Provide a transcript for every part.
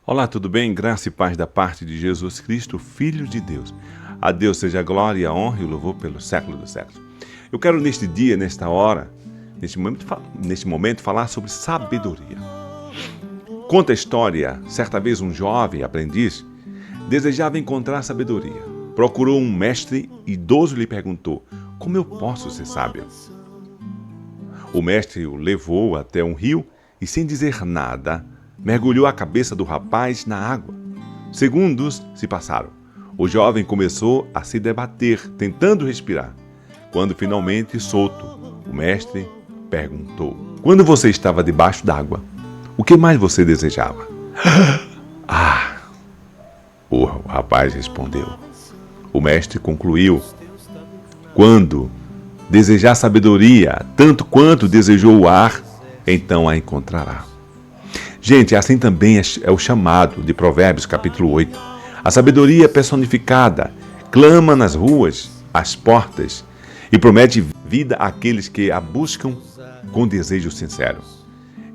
Olá, tudo bem? Graça e paz da parte de Jesus Cristo, Filho de Deus. A Deus seja a glória, a honra e o louvor pelo século dos séculos. Eu quero neste dia, nesta hora, neste momento, falar sobre sabedoria. Conta a história, certa vez um jovem aprendiz desejava encontrar sabedoria. Procurou um mestre idoso e lhe perguntou: como eu posso ser sábio? O mestre o levou até um rio e, sem dizer nada, mergulhou a cabeça do rapaz na água. Segundos se passaram. O jovem começou a se debater, tentando respirar. Quando finalmente solto, o mestre perguntou: quando você estava debaixo d'água, o que mais você desejava? O rapaz respondeu. O mestre concluiu: quando desejar sabedoria, tanto quanto desejou o ar, então a encontrará. Gente, assim também é o chamado de Provérbios capítulo 8. A sabedoria personificada clama nas ruas, às portas, e promete vida àqueles que a buscam com desejo sincero.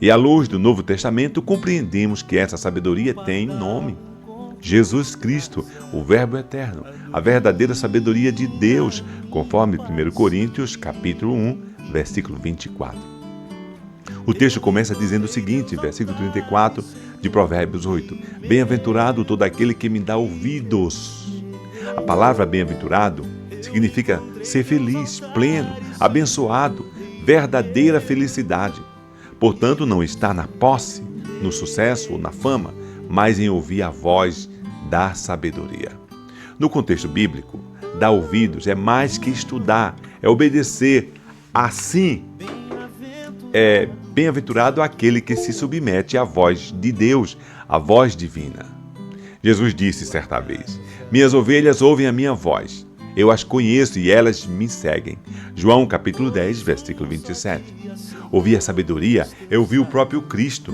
E à luz do Novo Testamento, compreendemos que essa sabedoria tem nome: Jesus Cristo, o Verbo eterno, a verdadeira sabedoria de Deus, conforme 1 Coríntios capítulo 1, versículo 24. O texto começa dizendo o seguinte, versículo 34 de Provérbios 8: bem-aventurado todo aquele que me dá ouvidos. A palavra bem-aventurado significa ser feliz, pleno, abençoado, verdadeira felicidade. Portanto, não está na posse, no sucesso ou na fama, mas em ouvir a voz da sabedoria. No contexto bíblico, dar ouvidos é mais que estudar, é obedecer. Assim, é bem-aventurado aquele que se submete à voz de Deus, à voz divina. Jesus disse certa vez: minhas ovelhas ouvem a minha voz, eu as conheço e elas me seguem. João capítulo 10, versículo 27. Ouvir a sabedoria é ouvir o próprio Cristo,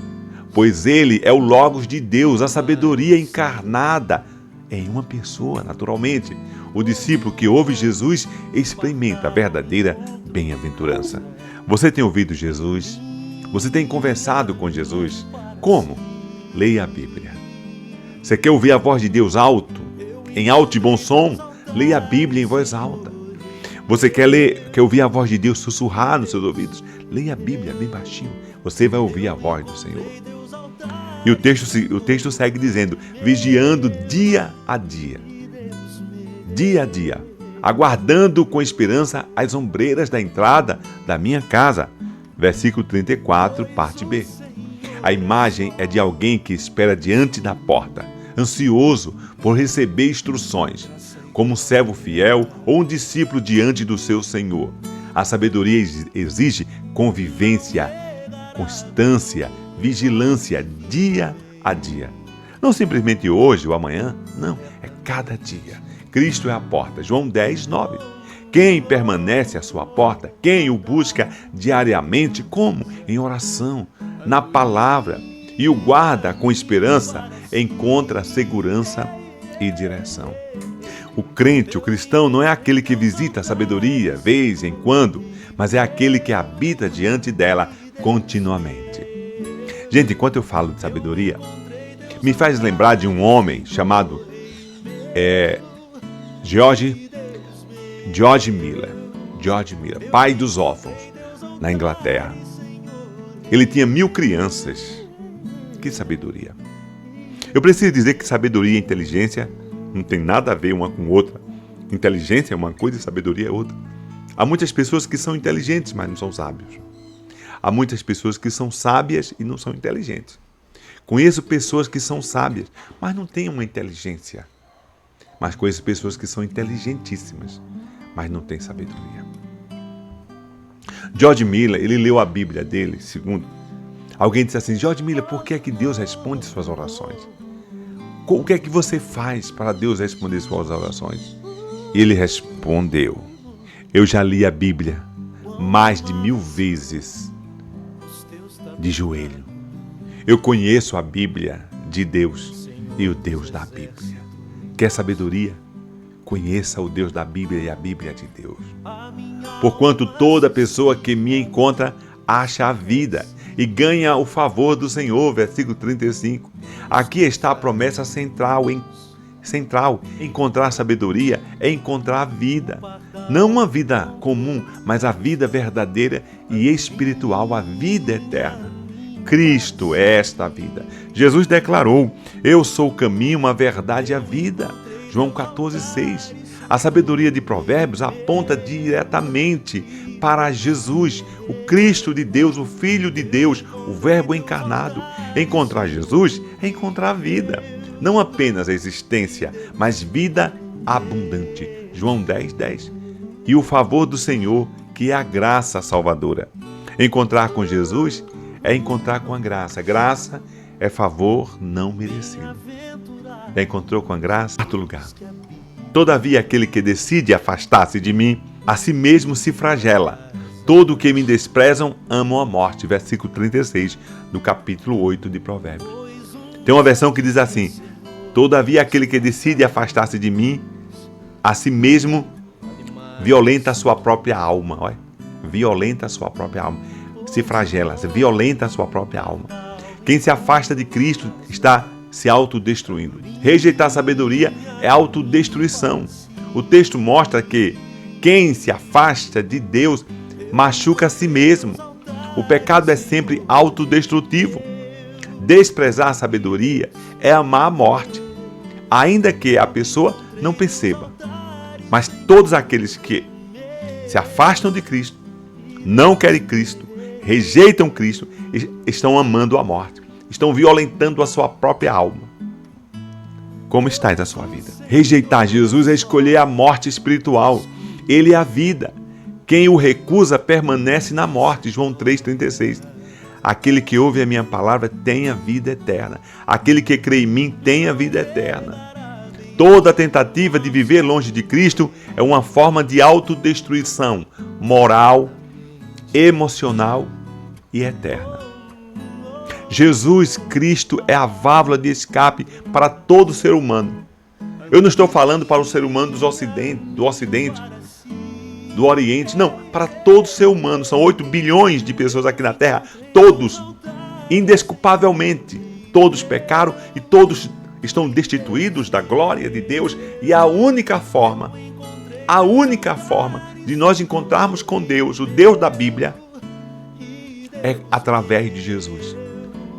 pois ele é o Logos de Deus, a sabedoria encarnada em uma pessoa, naturalmente. O discípulo que ouve Jesus experimenta a verdadeira bem-aventurança. Você tem ouvido Jesus? Você tem conversado com Jesus? Como? Leia a Bíblia. Você quer ouvir a voz de Deus alto, em alto e bom som? Leia a Bíblia em voz alta. Você quer ouvir a voz de Deus sussurrar nos seus ouvidos? Leia a Bíblia bem baixinho. Você vai ouvir a voz do Senhor. E o texto segue dizendo: vigiando dia a dia, aguardando com esperança as ombreiras da entrada da minha casa. Versículo 34, parte B. A imagem é de alguém que espera diante da porta, ansioso por receber instruções, como um servo fiel ou um discípulo diante do seu Senhor. A sabedoria exige convivência, constância, vigilância dia a dia. Não simplesmente hoje ou amanhã, não, é cada dia. Cristo é a porta. João 10, 9. Quem permanece à sua porta, quem o busca diariamente, como? Em oração, na palavra, e o guarda com esperança, encontra segurança e direção. O crente, o cristão, não é aquele que visita a sabedoria vez em quando, mas é aquele que habita diante dela continuamente. Gente, enquanto eu falo de sabedoria, me faz lembrar de um homem chamado George Miller, pai dos órfãos, na Inglaterra. Ele tinha 1000 crianças. Que sabedoria! Eu preciso dizer que sabedoria e inteligência não tem nada a ver uma com outra. Inteligência é uma coisa e sabedoria é outra. Há muitas pessoas que são inteligentes, mas não são sábios. Há muitas pessoas que são sábias e não são inteligentes. Conheço pessoas que são sábias, mas não têm uma inteligência. Mas conheço pessoas que são inteligentíssimas, mas não têm sabedoria. George Miller, ele leu a Bíblia dele, segundo. Alguém disse assim: George Miller, por que é que Deus responde suas orações? O que é que você faz para Deus responder suas orações? Ele respondeu: eu já li a Bíblia mais de 1000 vezes de joelho. Eu conheço a Bíblia de Deus e o Deus da Bíblia. Quer sabedoria? Conheça o Deus da Bíblia e a Bíblia de Deus. Porquanto toda pessoa que me encontra acha a vida e ganha o favor do Senhor, versículo 35. Aqui está a promessa central. Encontrar sabedoria é encontrar a vida. Não uma vida comum, mas a vida verdadeira e espiritual, a vida eterna. Cristo é esta vida. Jesus declarou: eu sou o caminho, a verdade e a vida. João 14,6. A sabedoria de Provérbios aponta diretamente para Jesus, o Cristo de Deus, o Filho de Deus, o Verbo encarnado. Encontrar Jesus é encontrar a vida. Não apenas a existência, mas vida abundante. João 10,10. E o favor do Senhor, que é a graça salvadora. Encontrar com Jesus é encontrar com a graça. Graça é favor não merecido. Já encontrou com a graça? Quarto lugar. Todavia, aquele que decide afastar-se de mim, a si mesmo se flagela. Todo o que me desprezam amam a morte. Versículo 36 do capítulo 8 de Provérbios. Tem uma versão que diz assim: todavia, aquele que decide afastar-se de mim, a si mesmo violenta a sua própria alma. Olha, violenta a sua própria alma. Se flagela, violenta a sua própria alma. Quem se afasta de Cristo está se autodestruindo. Rejeitar a sabedoria é autodestruição. O texto mostra que quem se afasta de Deus machuca a si mesmo. O pecado é sempre autodestrutivo. Desprezar a sabedoria é amar a morte, ainda que a pessoa não perceba. Mas todos aqueles que se afastam de Cristo, não querem Cristo, rejeitam Cristo, estão amando a morte, estão violentando a sua própria alma. Como está na sua vida? Rejeitar Jesus é escolher a morte espiritual. Ele é a vida. Quem o recusa permanece na morte. João 3,36. Aquele que ouve a minha palavra tem a vida eterna. Aquele que crê em mim tem a vida eterna. Toda tentativa de viver longe de Cristo é uma forma de autodestruição moral, emocional e eterna. Jesus Cristo é a válvula de escape para todo ser humano. Eu não estou falando para o ser humano do Ocidente, do Oriente, não, para todo ser humano. São 8 bilhões de pessoas aqui na Terra, todos, indesculpavelmente, todos pecaram e todos estão destituídos da glória de Deus. E a única forma de nós encontrarmos com Deus, o Deus da Bíblia, é através de Jesus.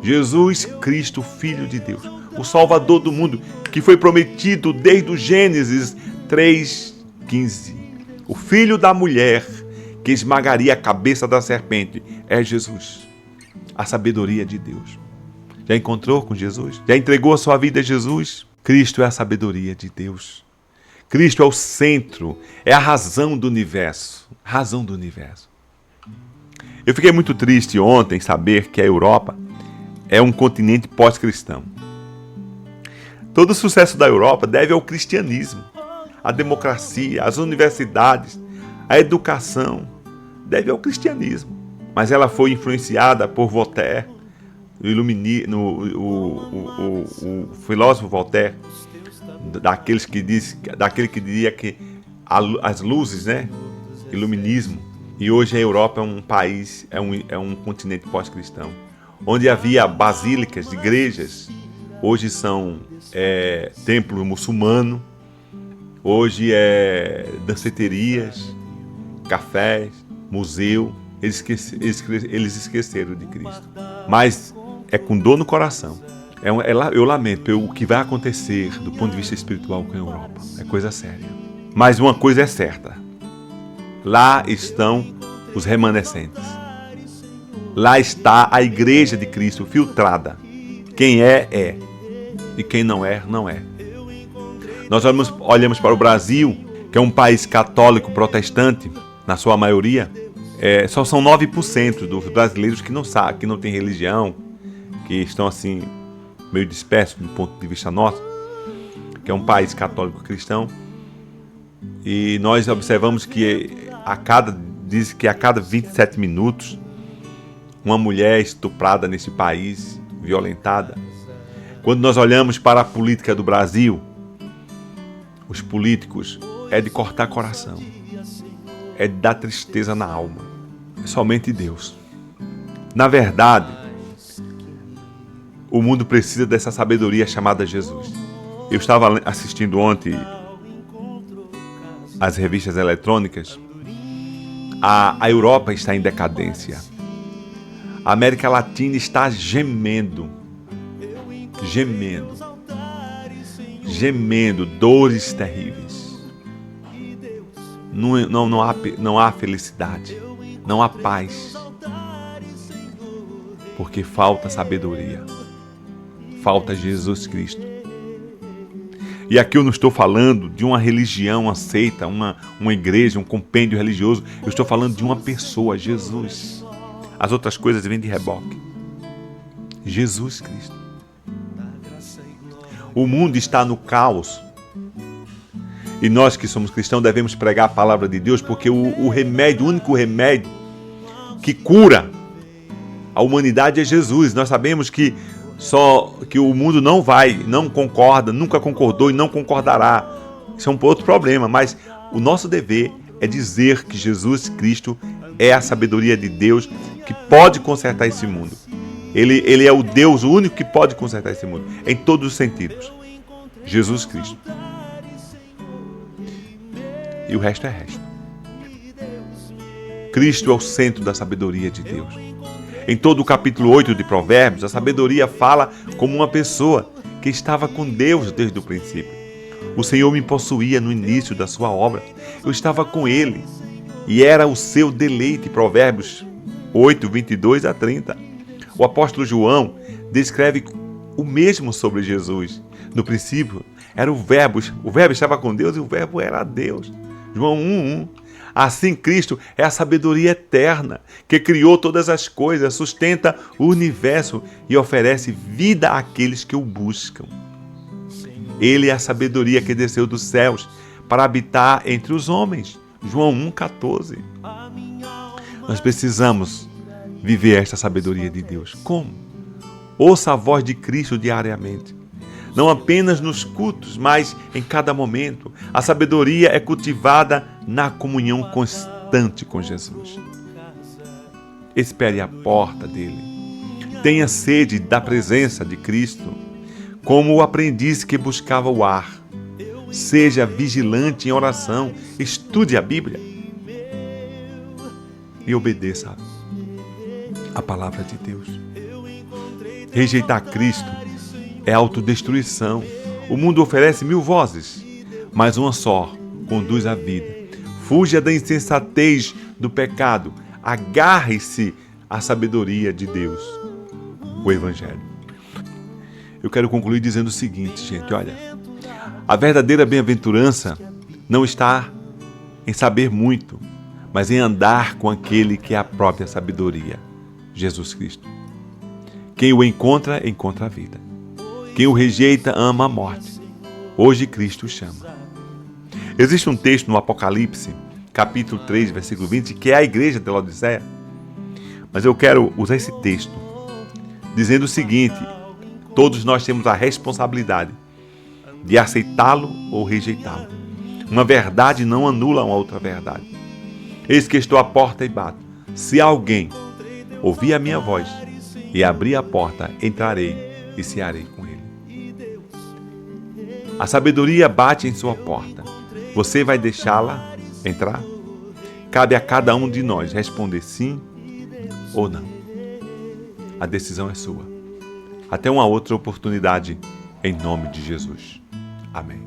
Jesus Cristo, Filho de Deus, o Salvador do mundo, que foi prometido desde o Gênesis 3,15. O filho da mulher que esmagaria a cabeça da serpente é Jesus, a sabedoria de Deus. Já encontrou com Jesus? Já entregou a sua vida a Jesus? Cristo é a sabedoria de Deus. Cristo é o centro, é a razão do universo. Razão do universo. Eu fiquei muito triste ontem em saber que a Europa é um continente pós-cristão. Todo o sucesso da Europa deve ao cristianismo. A democracia, as universidades, a educação, deve ao cristianismo. Mas ela foi influenciada por Voltaire, o filósofo Voltaire, daquele que diria que as luzes, iluminismo. E hoje a Europa é um país, é um continente pós-cristão, onde havia basílicas de igrejas, hoje são templo muçulmano, hoje é danceterias, cafés, museu. Eles esqueceram de Cristo. Mas é com dor no coração. Eu lamento pelo que vai acontecer do ponto de vista espiritual com a Europa. É coisa séria. Mas uma coisa é certa. Lá estão os remanescentes. Lá está a igreja de Cristo filtrada. Quem é. E quem não é, não é. Nós olhamos para o Brasil, que é um país católico protestante, na sua maioria. Só são 9% dos brasileiros que não sabem, que não têm religião, que estão assim, meio dispersos do ponto de vista nosso, que é um país católico cristão. E nós observamos que diz que a cada 27 minutos, uma mulher é estuprada nesse país, violentada. Quando nós olhamos para a política do Brasil, os políticos é de cortar coração, é de dar tristeza na alma. É somente Deus. Na verdade, o mundo precisa dessa sabedoria chamada Jesus. Eu estava assistindo ontem as revistas eletrônicas. A Europa está em decadência. A América Latina está gemendo, dores terríveis. Não há felicidade, não há paz, porque falta sabedoria, falta Jesus Cristo. E aqui eu não estou falando de uma religião, uma seita, uma igreja, um compêndio religioso. Eu estou falando de uma pessoa, Jesus. As outras coisas vêm de reboque. Jesus Cristo. O mundo está no caos. E nós que somos cristãos devemos pregar a palavra de Deus, porque o único remédio que cura a humanidade é Jesus. Nós sabemos que o mundo não concorda, nunca concordou e não concordará. Isso é um outro problema, mas o nosso dever é dizer que Jesus Cristo é a sabedoria de Deus que pode consertar esse mundo. Ele é o Deus, o único que pode consertar esse mundo, em todos os sentidos. Jesus Cristo. E o resto é resto. Cristo é o centro da sabedoria de Deus. Em todo o capítulo 8 de Provérbios, a sabedoria fala como uma pessoa que estava com Deus desde o princípio. O Senhor me possuía no início da sua obra. Eu estava com Ele e era o seu deleite. Provérbios 8, 22 a 30. O apóstolo João descreve o mesmo sobre Jesus. No princípio, era o Verbo estava com Deus e o Verbo era Deus. João 1:1. Assim, Cristo é a sabedoria eterna, que criou todas as coisas, sustenta o universo e oferece vida àqueles que o buscam. Ele é a sabedoria que desceu dos céus para habitar entre os homens. João 1,14. Nós precisamos viver esta sabedoria de Deus. Como? Ouça a voz de Cristo diariamente. Não apenas nos cultos, mas em cada momento. A sabedoria é cultivada na comunhão constante com Jesus. Espere a porta dele. Tenha sede da presença de Cristo, como o aprendiz que buscava o ar. Seja vigilante em oração. Estude a Bíblia. E obedeça a palavra de Deus. Rejeitar Cristo é autodestruição. O mundo oferece 1000 vozes, mas uma só conduz à vida. Fuja da insensatez do pecado. Agarre-se à sabedoria de Deus, o Evangelho. Eu quero concluir dizendo o seguinte, gente, olha. A verdadeira bem-aventurança não está em saber muito, mas em andar com aquele que é a própria sabedoria, Jesus Cristo. Quem o encontra, encontra a vida. Quem o rejeita, ama a morte. Hoje Cristo chama. Existe um texto no Apocalipse, capítulo 3, versículo 20, que é a igreja de Laodiceia. Mas eu quero usar esse texto, dizendo o seguinte: todos nós temos a responsabilidade de aceitá-lo ou rejeitá-lo. Uma verdade não anula uma outra verdade. Eis que estou à porta e bato. Se alguém ouvir a minha voz e abrir a porta, entrarei e cearei com ele. A sabedoria bate em sua porta. Você vai deixá-la entrar? Cabe a cada um de nós responder sim ou não. A decisão é sua. Até uma outra oportunidade, em nome de Jesus. Amém.